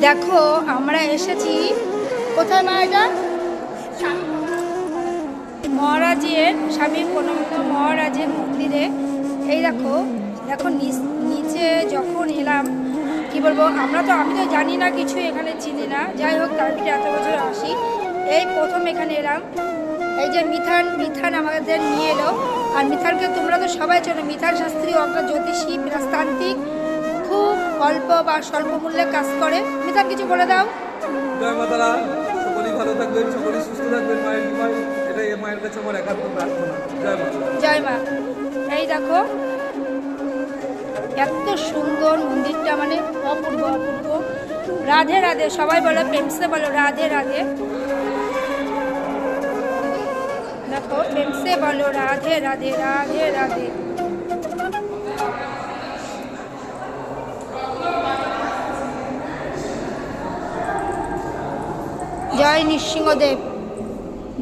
দেখো আমরা এসেছি কোথায় মা? এটা মহারাজের, স্বামী প্রণামন্ত মহারাজের মন্দিরে। এই দেখো দেখো নিচে যখন এলাম কি বলবো, আমি তো জানি না কিছু, এখানে চিনি না, যাই হোক তার ভিতরে এত বছর আসি, এই প্রথম এখানে এলাম। এই যে মিথান আমাদের নিয়ে এলো। আর মিথানকে তোমরা তো সবাই চেনো, মিথান শাস্ত্রী একটা জ্যোতিষী প্রাস্তান্ত্রিক, খুব অল্প বা স্বল্প মূল্যে কাজ করে। মিথান কিছু বলে দাও। জয় মাতারা, সকলেই ভালো থাকবেন, সকলেই সুস্থ থাকবেন, মায়ের কৃপায়। এটাই মায়ের কাছে আমার একান্ত প্রার্থনা। জয় মা। জয় মা। এই দেখো এত সুন্দর মন্দিরটা, মানে অপূর্ব অপূর্ব। রাধে রাধে, সবাই বলো প্রেমসে বলো রাধে রাধে। দেখো প্রেমসে বলো রাধে রাধে রাধে রাধে। জয় নৃসিংহদেব।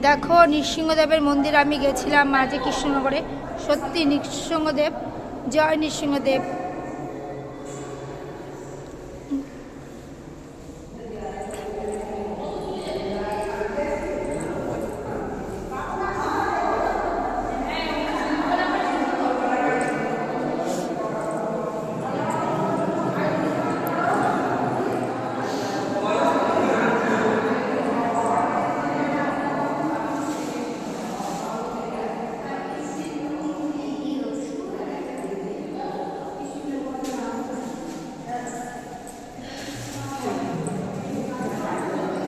দেখো নৃসিংহদেবের মন্দির আমি গেছিলাম মাঝে কৃষ্ণনগরে, সত্যি নৃসিংহদেব, জয় নৃসিংহদেব।